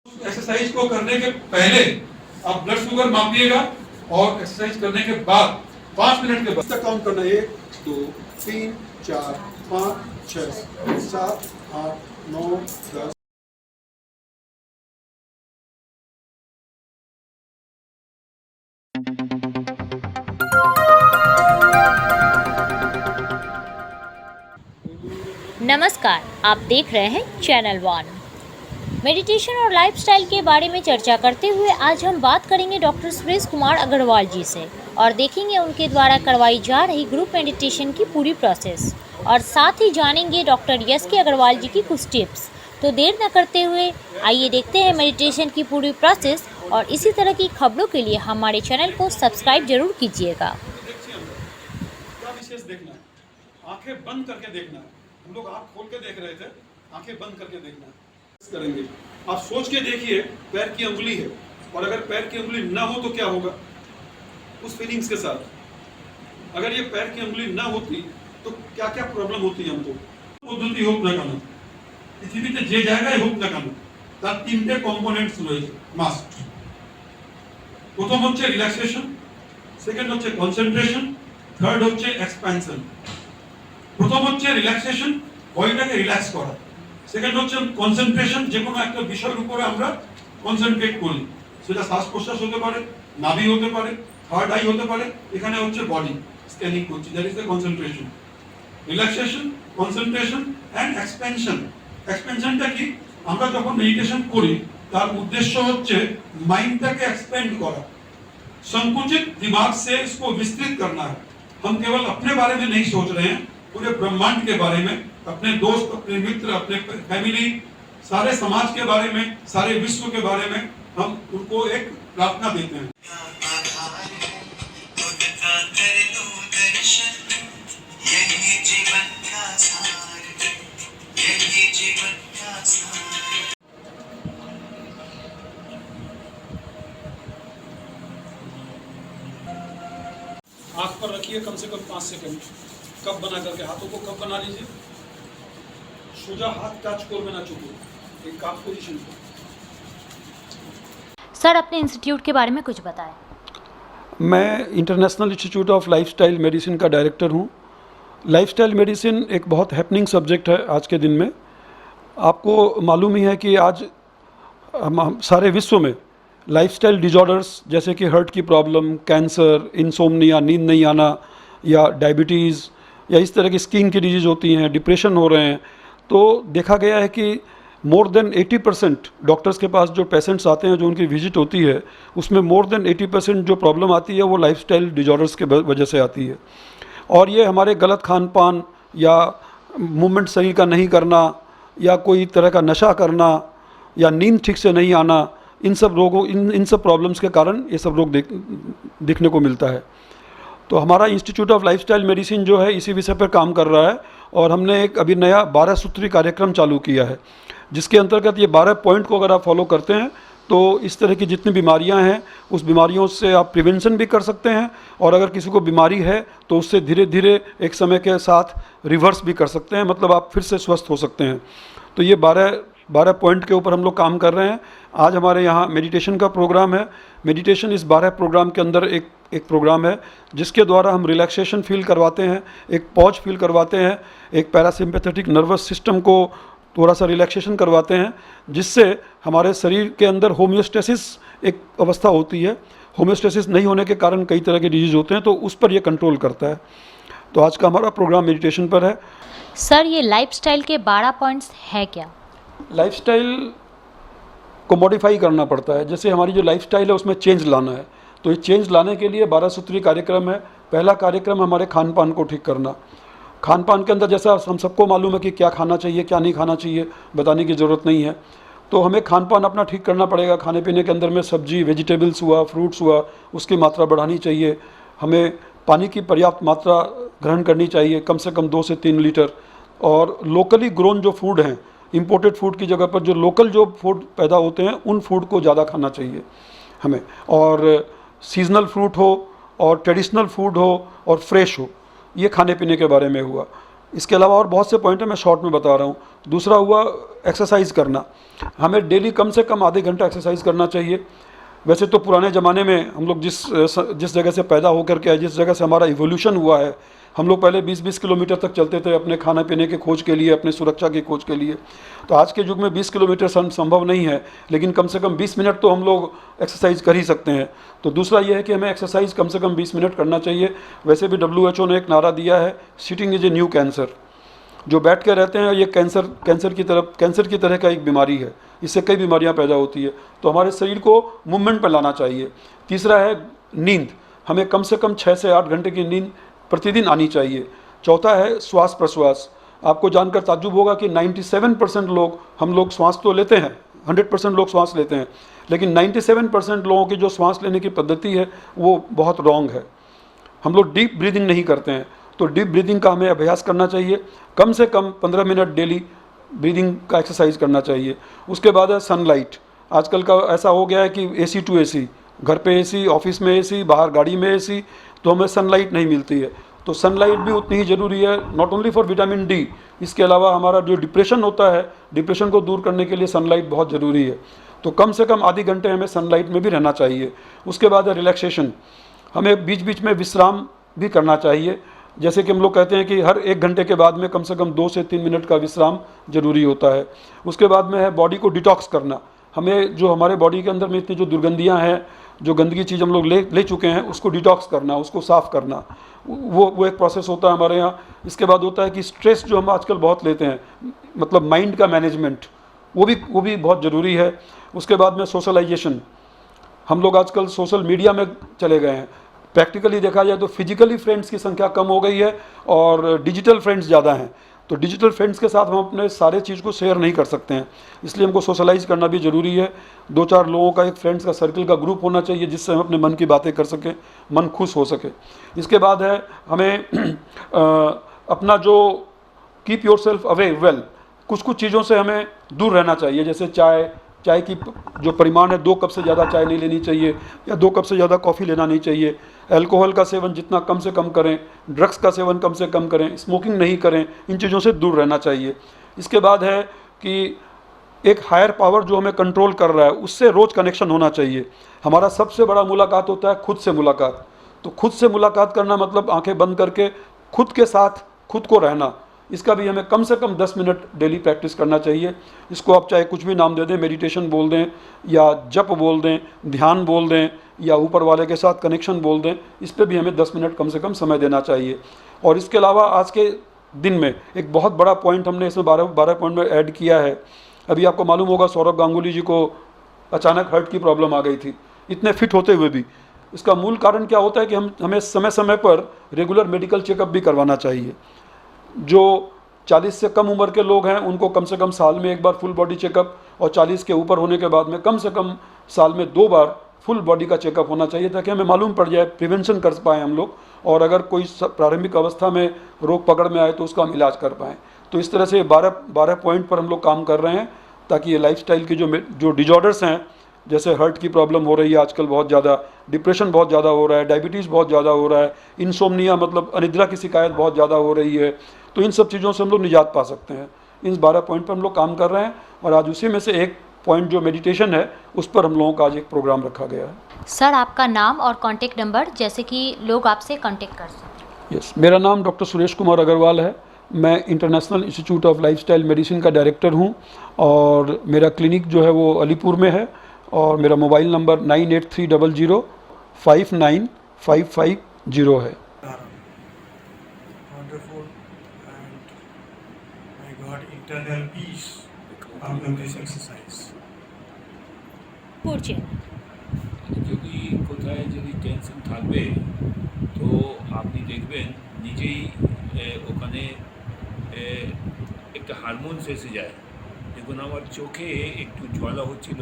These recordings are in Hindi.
एक्सरसाइज को करने के पहले आप ब्लड शुगर मापिएगा और एक्सरसाइज करने के बाद 5 मिनट के बाद तक काउंट करना। 1 2 3 4 5 6 7 8 9 10। नमस्कार, आप देख रहे हैं चैनल वन। मेडिटेशन और लाइफस्टाइल के बारे में चर्चा करते हुए आज हम बात करेंगे डॉक्टर सुरेश कुमार अग्रवाल जी से और देखेंगे उनके द्वारा करवाई जा रही ग्रुप मेडिटेशन की पूरी प्रोसेस और साथ ही जानेंगे डॉक्टर यस के अग्रवाल जी की कुछ टिप्स। तो देर न करते हुए आइए देखते हैं मेडिटेशन की पूरी प्रोसेस और इसी तरह की खबरों के लिए हमारे चैनल को सब्सक्राइब जरूर कीजिएगा। क्या विशेष देखना है, आंखें बंद करके देखना है। हम लोग आंख खोल के देख रहे थे, आंखें बंद करके देखना है। करेंगे आप सोच के देखिए पैर की अंगुली है और अगर पैर की अंगुली ना हो तो क्या होगा, उस फीलिंग्स के साथ। अगर ये पैर की अंगुली ना होती तो क्या क्या प्रॉब्लम होती है हमको। পদ্ধতি হোক না কেন পৃথিবীতে যে জায়গায় হোক না কেন তার তিনটে কম্পোনেন্টস রয়েছে মাস্ট। প্রথম হচ্ছে রিল্যাক্সেশন, সেকেন্ড হচ্ছে কনসেন্ট্রেশন, থার্ড হচ্ছে এক্সপ্যানশন। প্রথম হচ্ছে রিল্যাক্সেশন, বডিটাকে রিল্যাক্স করা। সেকেন্ড হচ্ছে কনসেন্ট্রেশন, যে কোনো একটা বিষয়ের উপরে আমরা কনসেন্ট্রেট করি, সেটা শ্বাস প্রশ্বাস হতে পারে, নাভি হতে পারে, থার্ড আই হতে পারে। এখানে হচ্ছে বডি স্ক্যানিং করছি, that is the concentration. Relaxation, concentration and expansion. এক্সপেনশনটা কি, আমরা যখন মেডিটেশন করি তার উদ্দেশ্য হচ্ছে মাইন্ডটাকে এক্সপ্যান্ড करा, संकुचित दिमाग से इसको विस्तृत करना है। हम केवल अपने बारे में नहीं सोच रहे हैं, पूरे ब्रह्मांड के बारे में, अपने दोस्त, अपने मित्र, अपने फैमिली, सारे समाज के बारे में, सारे विश्व के बारे में हम उनको एक प्रार्थना देते हैं। आंख पर रखिए कम से कम 5 सेकंड, कप बना करके हाथों को कप बना लीजिए। सोजा हाथ टच করবে না চোখে, एक काफ पोजीशन पे। सर, अपने इंस्टीट्यूट के बारे में कुछ बताएं। मैं international institute of lifestyle medicine का डायरेक्टर हूँ। लाइफस्टाइल मेडिसिन एक बहुत हैपनिंग सब्जेक्ट है आज के दिन में। आपको मालूम ही है कि आज हम सारे विश्व में लाइफस्टाइल डिजॉर्डर्स जैसे कि हार्ट की प्रॉब्लम, कैंसर, इंसोम्निया, नींद नहीं आना, या डायबिटीज़, या इस तरह की स्किन की डिजीज़ होती हैं, डिप्रेशन हो रहे हैं। तो देखा गया है कि मोर देन 80% डॉक्टर्स के पास जो पेशेंट्स आते हैं, जो उनकी विजिट होती है, उसमें मोर देन 80% जो प्रॉब्लम आती है वो लाइफस्टाइल डिजॉर्डर्स के वजह से आती है। और ये हमारे गलत खान पान या मूवमेंट सही का नहीं करना, या कोई तरह का नशा करना, या नींद ठीक से नहीं आना, इन सब रोगों इन सब प्रॉब्लम्स के कारण ये सब रोग दिखने को मिलता है। तो हमारा इंस्टीट्यूट ऑफ लाइफस्टाइल मेडिसिन जो है इसी विषय पर काम कर रहा है और हमने एक अभी नया 12 सूत्री कार्यक्रम चालू किया है, जिसके अंतर्गत ये 12 पॉइंट को अगर आप फॉलो करते हैं तो इस तरह की जितनी बीमारियां हैं उस बीमारियों से आप प्रिवेंशन भी कर सकते हैं, और अगर किसी को बीमारी है तो उससे धीरे धीरे एक समय के साथ रिवर्स भी कर सकते हैं, मतलब आप फिर से स्वस्थ हो सकते हैं। तो ये 12 पॉइंट के ऊपर हम लोग काम कर रहे हैं। आज हमारे यहाँ मेडिटेशन का प्रोग्राम है। मेडिटेशन इस 12 प्रोग्राम के अंदर एक प्रोग्राम है जिसके द्वारा हम रिलैक्सेशन फील करवाते हैं, एक पॉज फील करवाते हैं, एक पैरासिम्पैथेटिक नर्वस सिस्टम को थोड़ा सा रिलैक्सेशन करवाते हैं, जिससे हमारे शरीर के अंदर होम्योस्टेसिस एक अवस्था होती है। होम्योस्टेसिस नहीं होने के कारण कई तरह के डिजीज़ होते हैं, तो उस पर यह कंट्रोल करता है। तो आज का हमारा प्रोग्राम मेडिटेशन पर है। सर, ये लाइफस्टाइल के 12 पॉइंट्स है क्या? लाइफस्टाइल को मॉडिफाई करना पड़ता है, जैसे हमारी जो लाइफस्टाइल है उसमें चेंज लाना है। तो ये चेंज लाने के लिए 12 सूत्री कार्यक्रम है। पहला कार्यक्रम हमारे खान पान को ठीक करना। खान पान के अंदर जैसा हम सबको मालूम है कि क्या खाना चाहिए, क्या नहीं खाना चाहिए, बताने की ज़रूरत नहीं है। तो हमें खान पान अपना ठीक करना पड़ेगा। खाने पीने के अंदर में सब्जी, वेजिटेबल्स हुआ, फ्रूट्स हुआ, उसकी मात्रा बढ़ानी चाहिए। हमें पानी की पर्याप्त मात्रा ग्रहण करनी चाहिए, कम से कम 2 से 3 लीटर। और लोकली ग्रोन जो फूड हैं, इम्पोर्टेड फूड की जगह पर जो लोकल जो फूड पैदा होते हैं उन फूड को ज़्यादा खाना चाहिए हमें। और सीजनल फ्रूट हो, और ट्रेडिशनल फूड हो, और फ्रेश हो। ये खाने पीने के बारे में हुआ। इसके अलावा और बहुत से पॉइंट हैं, मैं शॉर्ट में बता रहा हूँ। दूसरा हुआ एक्सरसाइज करना। हमें डेली कम से कम आधे घंटा एक्सरसाइज करना चाहिए। वैसे तो पुराने ज़माने में हम लोग जिस जगह से पैदा होकर के आए, जिस जगह से हमारा इवोल्यूशन हुआ है, हम लोग पहले 20-20 किलोमीटर तक चलते थे अपने खाने पीने के खोज के लिए, अपने सुरक्षा की खोज के लिए। तो आज के युग में 20 किलोमीटर संभव नहीं है, लेकिन कम से कम 20 मिनट तो हम लोग एक्सरसाइज कर ही सकते हैं। तो दूसरा ये है कि हमें एक्सरसाइज कम से कम 20 मिनट करना चाहिए। वैसे भी WHO ने एक नारा दिया है, sitting is a new cancer. जो बैठ के रहते हैं ये कैंसर की तरह का एक बीमारी है, इससे कई बीमारियां पैदा होती है। तो हमारे शरीर को मूवमेंट पर लाना चाहिए। तीसरा है नींद, हमें कम से कम 6 से 8 घंटे की नींद प्रतिदिन आनी चाहिए। चौथा है श्वास प्रश्वास। आपको जानकर ताज्जुब होगा कि 97% लोग, हम लोग श्वास तो लेते हैं, 100% लोग श्वास लेते हैं, लेकिन 97% लोगों की जो श्वास लेने की पद्धति है वो बहुत रॉन्ग है। हम लोग डीप ब्रीदिंग नहीं करते हैं। तो डीप ब्रीदिंग का हमें अभ्यास करना चाहिए। कम से कम 15 मिनट डेली ब्रीदिंग का एक्सरसाइज करना चाहिए। उसके बाद है सनलाइट। आजकल का ऐसा हो गया है कि AC टू AC, घर पे AC, ऑफिस में AC, बाहर गाड़ी में AC, तो हमें सनलाइट नहीं मिलती है। तो सनलाइट भी उतनी ही ज़रूरी है, not only for vitamin D। इसके अलावा हमारा जो डिप्रेशन होता है, डिप्रेशन को दूर करने के लिए सनलाइट बहुत ज़रूरी है। तो कम से कम आधे घंटे हमें सनलाइट में भी रहना चाहिए। उसके बाद है रिलैक्सेशन। हमें बीच बीच में विश्राम भी करना चाहिए। जैसे कि हम लोग कहते हैं कि हर 1 घंटे के बाद में कम से कम 2 से 3 मिनट का विश्राम जरूरी होता है। उसके बाद में है बॉडी को डिटॉक्स करना। हमें जो हमारे बॉडी के अंदर में इतनी जो दुर्गंधियां हैं, जो गंदगी चीज़ हम लोग ले चुके हैं, उसको डिटॉक्स करना, उसको साफ़ करना, वो एक प्रोसेस होता है हमारे यहाँ। इसके बाद होता है कि स्ट्रेस जो हम आजकल बहुत लेते हैं, मतलब माइंड का मैनेजमेंट, वो भी बहुत ज़रूरी है। उसके बाद में सोशलाइजेशन। हम लोग आजकल सोशल मीडिया में चले गए हैं। प्रैक्टिकली देखा जाए तो फिजिकली फ्रेंड्स की संख्या कम हो गई है और डिजिटल फ्रेंड्स ज़्यादा हैं। तो डिजिटल फ्रेंड्स के साथ हम अपने सारे चीज़ को शेयर नहीं कर सकते हैं, इसलिए हमको सोशलाइज करना भी ज़रूरी है। 2-4 लोगों का एक फ्रेंड्स का सर्कल का ग्रुप होना चाहिए, जिससे हम अपने मन की बातें कर सकें, मन खुश हो सके। इसके बाद है हमें अपना जो keep your self away well, कुछ चीज़ों से हमें दूर रहना चाहिए। जैसे चाय की जो परिमाण है, 2 कप से ज़्यादा चाय नहीं लेनी चाहिए, या 2 कप से ज़्यादा कॉफ़ी लेना नहीं चाहिए। अल्कोहल का सेवन जितना कम से कम करें, ड्रग्स का सेवन कम से कम करें, स्मोकिंग नहीं करें, इन चीज़ों से दूर रहना चाहिए। इसके बाद है कि एक हायर पावर जो हमें कंट्रोल कर रहा है, उससे रोज़ कनेक्शन होना चाहिए। हमारा सबसे बड़ा मुलाकात होता है खुद से मुलाकात। तो खुद से मुलाकात करना मतलब आंखें बंद करके खुद के साथ खुद को रहना। इसका भी हमें कम से कम 10 मिनट डेली प्रैक्टिस करना चाहिए। इसको आप चाहे कुछ भी नाम दे दें, मेडिटेशन बोल दें, या जप बोल दें, ध्यान बोल दें, या ऊपर वाले के साथ कनेक्शन बोल दें। इस पर भी हमें 10 मिनट कम से कम समय देना चाहिए। और इसके अलावा आज के दिन में एक बहुत बड़ा पॉइंट हमने इसमें 12 पॉइंट में ऐड किया है। अभी आपको मालूम होगा सौरभ गांगुली जी को अचानक हार्ट की प्रॉब्लम आ गई थी, इतने फिट होते हुए भी। इसका मूल कारण क्या होता है कि हमें समय समय पर रेगुलर मेडिकल चेकअप भी करवाना चाहिए। जो 40 से कम उम्र के लोग हैं उनको कम से कम साल में 1 बार फुल बॉडी चेकअप, और 40 के ऊपर होने के बाद में कम से कम साल में 2 बार फुल बॉडी का चेकअप होना चाहिए, ताकि हमें मालूम पड़ जाए, प्रिवेंशन कर पाएँ हम लोग, और अगर कोई प्रारंभिक अवस्था में रोग पकड़ में आए तो उसका हम इलाज कर पाएँ। तो इस तरह से 12 पॉइंट पर हम लोग काम कर रहे हैं, ताकि ये लाइफस्टाइल की जो डिजॉर्डर्स हैं, जैसे हार्ट की प्रॉब्लम हो रही है आजकल बहुत ज़्यादा, डिप्रेशन बहुत ज़्यादा हो रहा है, डायबिटीज़ बहुत ज़्यादा हो रहा है, इंसोम्निया मतलब अनिद्रा की शिकायत बहुत ज़्यादा हो रही है, तो इन सब चीज़ों से हम लोग निजात पा सकते हैं। इन 12 पॉइंट पर हम लोग काम कर रहे हैं, और आज उसी में से एक पॉइंट जो मेडिटेशन है, उस पर हम लोगों का आज एक प्रोग्राम रखा गया है। सर, आपका नाम और कॉन्टेक्ट नंबर, जैसे कि लोग आपसे कॉन्टेक्ट कर सकें। यस, मेरा नाम डॉक्टर सुरेश कुमार अग्रवाल है। मैं international institute of lifestyle medicine का डायरेक्टर हूं, और मेरा क्लिनिक जो है वो अलीपुर में है, और मेरा मोबाइल नंबर 9830059550 है। Wonderful, and I got internal peace out of this exercise. করছেন যদি কোথায় যদি টেনশন থাকবে তো আপনি দেখবেন নিজেই ওখানে একটা হারমোনস এসে যায়। দেখুন আমার চোখে একটু জ্বালা হচ্ছিল,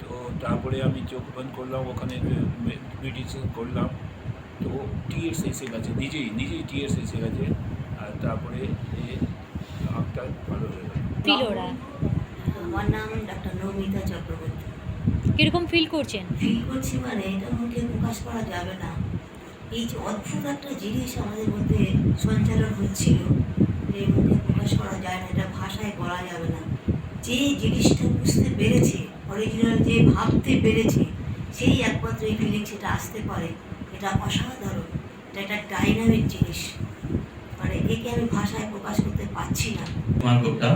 তো তারপরে আমি চোখ বন্ধ করলাম, ওখানে মেডিটেশন করলাম, তো টিয়ার্স এসে গেছে, নিজেই টিয়ার্স এসে গেছে, আর তারপরে আঁকটা ভালো হয়ে গেল। ফিল हो रहा है, আমার নাম ডাক্তার নমিতা চক্রবর্তী। কিরকম ফিল করছেন? ফিল করছি মানে এটা মুখে প্রকাশ করা যাবে না। এই যে অদ্ভুত একটা জিনিস আমাদের মধ্যে সঞ্চালন হচ্ছিল, যে মুখে প্রকাশ করা যায় না, এটা ভাষায় বলা যাবে না। যে জিনিসটা বুঝতে পেরেছে, অরিজিনাল যে ভাবতে পেরেছে, সেই একমাত্র এই ফিলিং সেটা আসতে পারে। এটা অসাধারণ, এটা একটা ডাইনামিক জিনিস, মানে একে আমি ভাষায় প্রকাশ করতে পারছি না। कुमार गुप्ता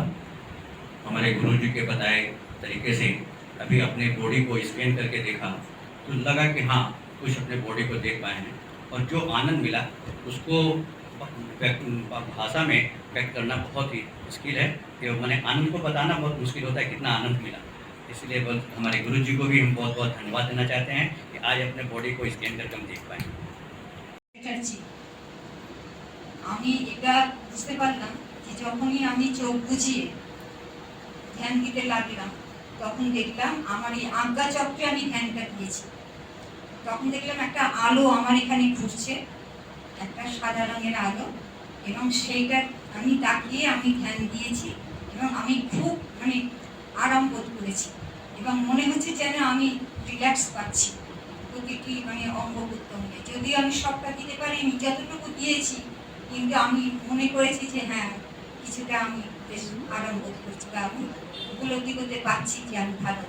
हमारे गुरुजी के बताए तरीके से अभी अपने बॉडी को स्कैन करके देखा तो लगा कि हाँ कुछ अपने बॉडी को देख पाए हैं, और जो आनंद मिला उसको भाषा में व्यक्त करना बहुत ही मुश्किल है। कि मैंने आनंद को बताना बहुत मुश्किल होता है कितना आनंद मिला। इसलिए हमारे गुरुजी को भी हम बहुत बहुत धन्यवाद देना चाहते हैं कि आज अपने बॉडी को स्कैन करके हम देख पाए। চ্যাটার্জি, আমি এটা বুঝতে পারলাম যে যখনই আমি চোখ বুজিয়ে ধ্যান দিতে লাগলাম, তখন দেখলাম আমার এই আজ্ঞা চক্রে আমি ধ্যানটা দিয়েছি। তখন দেখলাম একটা আলো আমার এখানে ঘুরছে, একটা সাদা রঙের আলো, এবং সেইটা আমি তাকিয়ে আমি ধ্যান দিয়েছি এবং আমি খুব মানে আরাম বোধ করেছি এবং মনে হচ্ছে যেন আমি রিল্যাক্স পাচ্ছি প্রতিটি মানে অঙ্গ প্রত্যঙ্গে। যদিও আমি সবটা দিতে পারিনি, যতটুকু দিয়েছি, কিন্তু আমি মনে করেছি যে হ্যাঁ কিছুটা আমি বেশ আরাম বোধ করছি বা আমি উপলব্ধি করতে পারছি যে আমি ভালো